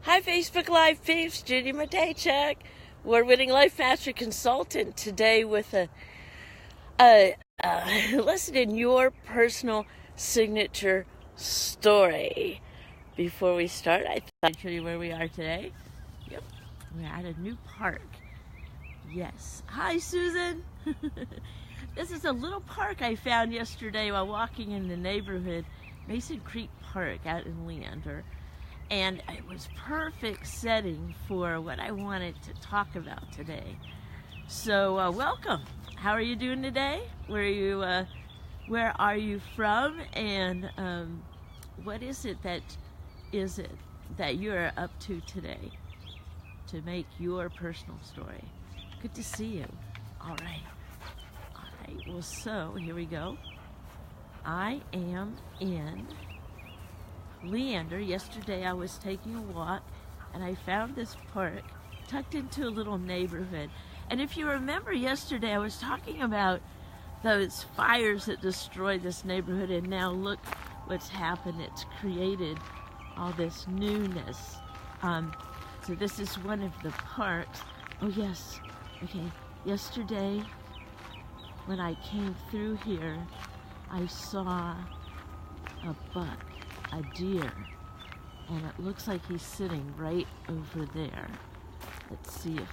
Hi, Facebook Live peeps. Judy Matejczyk, award-winning life master consultant. Today with a lesson in your personal signature story. Before we start, I thought I'd show you where we are today. Yep, we're at a new park. Yes. Hi, Susan. This is a little park I found yesterday while walking in the neighborhood, Mason Creek Park out in Leander. And it was perfect setting for what I wanted to talk about today. So welcome. How are you doing today? Where are you from? And what is it that you're up to today to make your personal story? Good to see you. All right. Well, so here we go. I am in Leander. Yesterday I was taking a walk and I found this park tucked into a little neighborhood. And if you remember yesterday, I was talking about those fires that destroyed this neighborhood, and now look what's happened. It's created all this newness. So this is one of the parks. Oh yes, okay. Yesterday when I came through here, I saw a buck, a deer, and it looks like he's sitting right over there. Let's see if,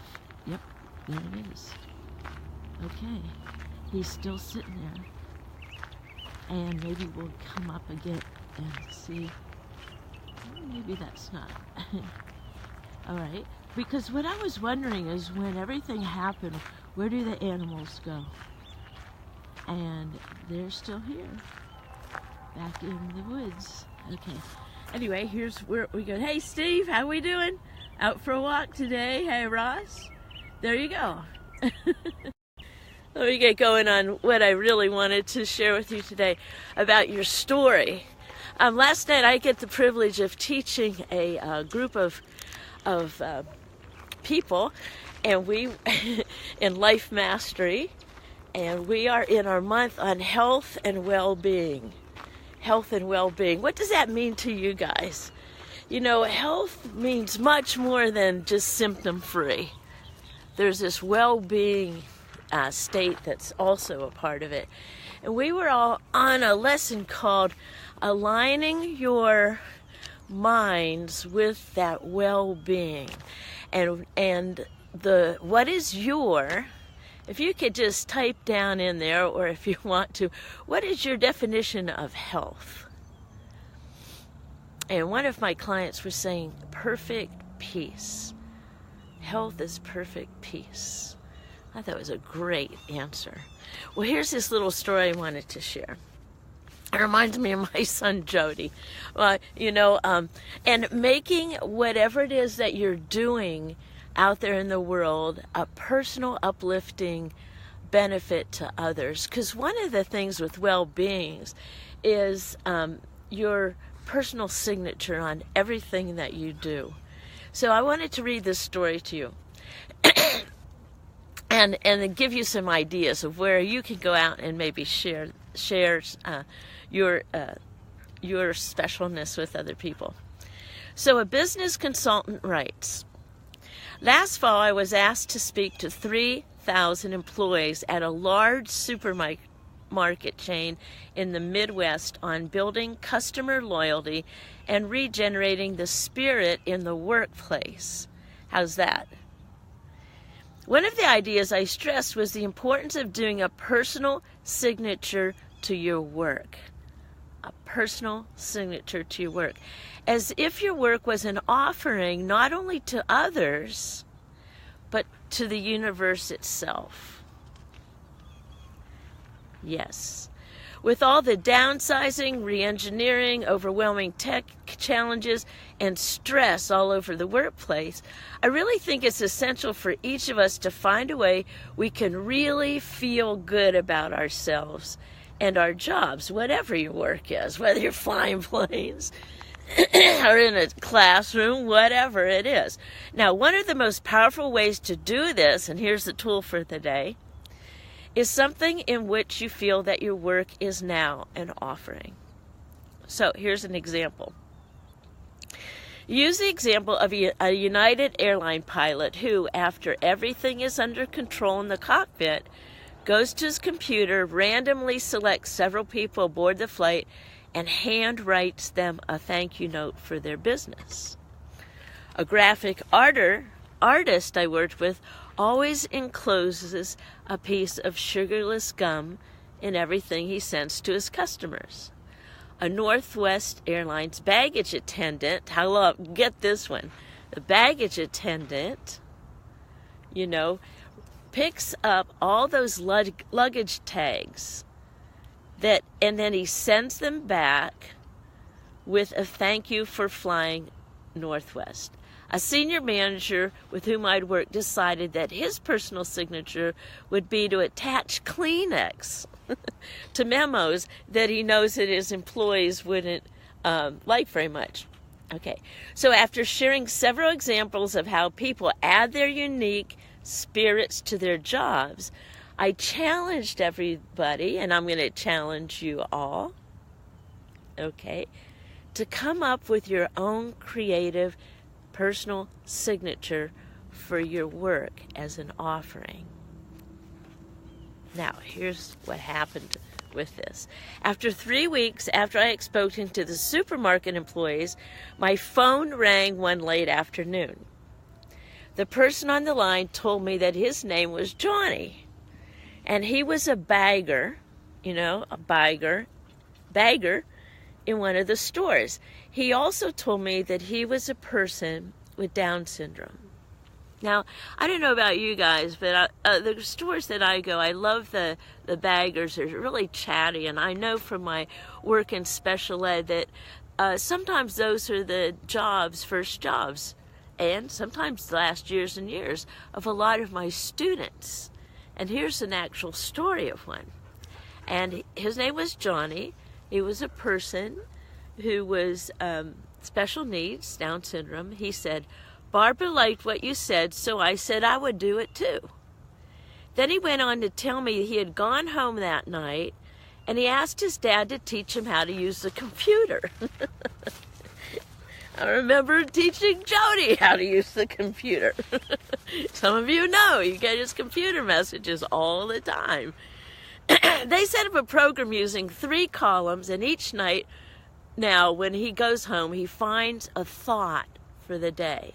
yep, there it is. Okay, he's still sitting there. And maybe we'll come up again and see. Maybe that's not. All right, because what I was wondering is when everything happened, where do the animals go? And they're still here, back in the woods. Okay. Anyway, here's where we go. Hey, Steve, how we doing? Out for a walk today. Hey, Ross. There you go. Let me get going on what I really wanted to share with you today about your story. Last night, I get the privilege of teaching a group of people, and we in life mastery, and we are in our month on health and well-being. Health and well-being. What does that mean to you guys? You know, health means much more than just symptom-free. There's this well-being state that's also a part of it. And we were all on a lesson called Aligning Your Minds with That Well-Being. And the what is your, if you could just type down in there, or if you want to, what is your definition of health? And one of my clients was saying, perfect peace. Health is perfect peace. I thought it was a great answer. Well, here's this little story I wanted to share. It reminds me of my son, Jody. And making whatever it is that you're doing out there in the world a personal uplifting benefit to others, because one of the things with well-being is your personal signature on everything that you do. So I wanted to read this story to you and give you some ideas of where you can go out and maybe share your specialness with other people. So a business consultant writes, last fall, I was asked to speak to 3,000 employees at a large supermarket chain in the Midwest on building customer loyalty and regenerating the spirit in the workplace. How's that? One of the ideas I stressed was the importance of doing a personal signature to your work. A personal signature to your work. As if your work was an offering not only to others, but to the universe itself. Yes. With all the downsizing, re-engineering, overwhelming tech challenges, and stress all over the workplace, I really think it's essential for each of us to find a way we can really feel good about ourselves and our jobs, whatever your work is, whether you're flying planes or in a classroom, whatever it is. Now, one of the most powerful ways to do this, and here's the tool for the day, is something in which you feel that your work is now an offering. So here's an example. Use the example of a United airline pilot who, after everything is under control in the cockpit, goes to his computer, randomly selects several people aboard the flight, and hand writes them a thank you note for their business. A graphic artist I worked with always encloses a piece of sugarless gum in everything he sends to his customers. A Northwest Airlines baggage attendant, get this one, the baggage attendant, picks up all those luggage tags and then he sends them back with a thank you for flying Northwest. A senior manager with whom I'd worked decided that his personal signature would be to attach Kleenex to memos that he knows that his employees wouldn't like very much. Okay, so after sharing several examples of how people add their unique spirits to their jobs, I challenged everybody, and I'm going to challenge you all, okay, to come up with your own creative personal signature for your work as an offering. Now, here's what happened with this. After 3 weeks after I had spoken to the supermarket employees, my phone rang one late afternoon. The person on the line told me that his name was Johnny, and he was a bagger, bagger in one of the stores. He also told me that he was a person with Down syndrome. Now, I don't know about you guys, but the stores that I go, I love the baggers. They're really chatty, and I know from my work in special ed that sometimes those are the first jobs, and sometimes the last years and years of a lot of my students. And here's an actual story of one. And his name was Johnny. He was a person who was special needs, Down syndrome. He said, "Barbara liked what you said, so I said I would do it too." Then he went on to tell me he had gone home that night and he asked his dad to teach him how to use the computer. I remember teaching Jody how to use the computer. Some of you know, you get his computer messages all the time. They set up a program using 3 columns, and each night now when he goes home, he finds a thought for the day.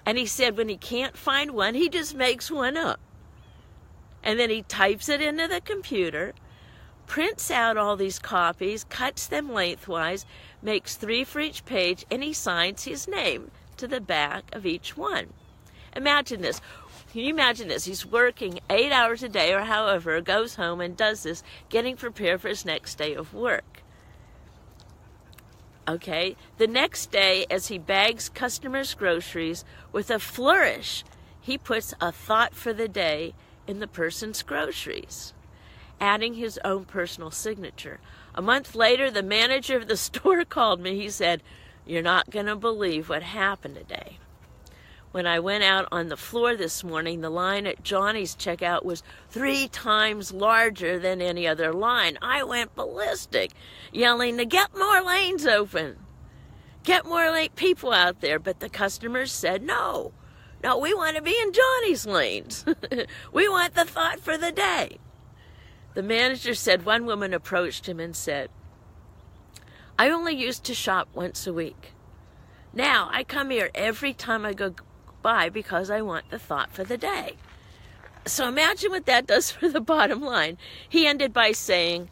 And he said when he can't find one, he just makes one up. And then he types it into the computer, prints out all these copies, cuts them lengthwise, makes 3 for each page, and he signs his name to the back of each one. Imagine this. Can you imagine this? He's working 8 hours a day or however, goes home and does this, getting prepared for his next day of work. Okay, the next day, as he bags customers' groceries, with a flourish, he puts a thought for the day in the person's groceries, adding his own personal signature. A month later, the manager of the store called me. He said, "You're not going to believe what happened today. When I went out on the floor this morning, the line at Johnny's checkout was 3 times larger than any other line. I went ballistic, yelling to get more lanes open. Get more people out there." But the customers said, no, we want to be in Johnny's lanes. We want the thought for the day. The manager said one woman approached him and said, "I only used to shop once a week. Now I come here every time I go by because I want the thought for the day." So imagine what that does for the bottom line. He ended by saying,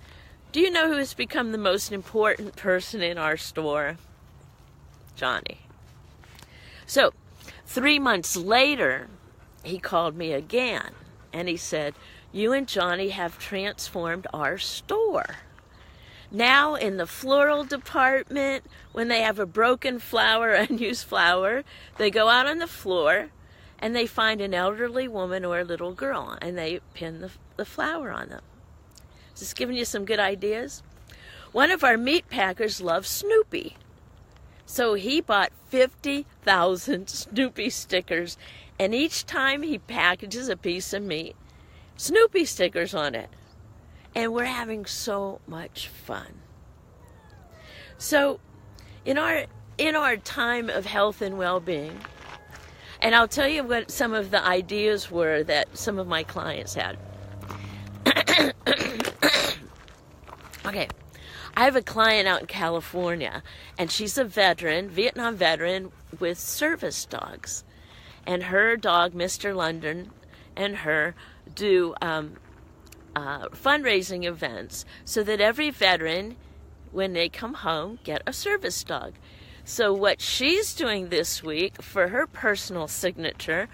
"Do you know who has become the most important person in our store? Johnny." So 3 months later, he called me again and he said, "You and Johnny have transformed our store. Now in the floral department, when they have a broken flower, unused flower, they go out on the floor and they find an elderly woman or a little girl and they pin the flower on them." Is this giving you some good ideas? One of our meat packers loves Snoopy. So he bought 50,000 Snoopy stickers, and each time he packages a piece of meat, Snoopy stickers on it. And we're having so much fun. So in our in our time of health and well-being, and I'll tell you what some of the ideas were that some of my clients had. Okay, I have a client out in California, and she's a veteran, Vietnam veteran, with service dogs. And her dog, Mr. London, and her do fundraising events so that every veteran, when they come home, get a service dog. So what she's doing this week for her personal signature,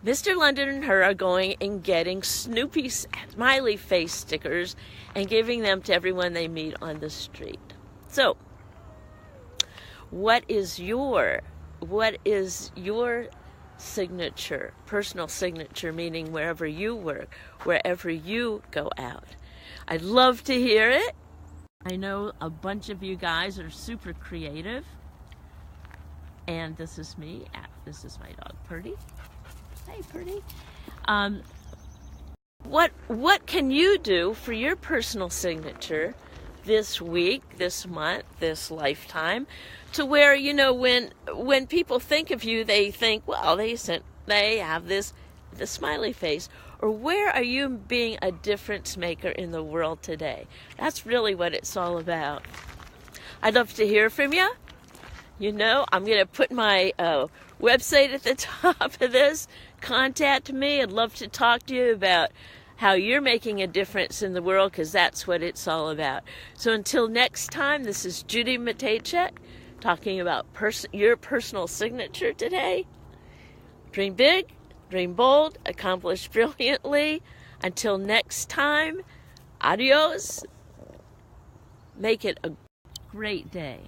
Mr. London and her are going and getting Snoopy smiley face stickers and giving them to everyone they meet on the street. So, what is your signature, personal signature, meaning wherever you work, wherever you go out? I'd love to hear it. I know a bunch of you guys are super creative. And this is me. This is my dog, Purdy. Hey, Purdy. What can you do for your personal signature this week, this month, this lifetime, to where, you know, when people think of you, they think, well, they have the smiley face. Or where are you being a difference maker in the world today? That's really what it's all about. I'd love to hear from you. You know, I'm going to put my website at the top of this. Contact me. I'd love to talk to you about how you're making a difference in the world, because that's what it's all about. So until next time, this is Judy Matejczyk talking about your personal signature today. Dream big, dream bold, accomplish brilliantly. Until next time, adios. Make it a great day.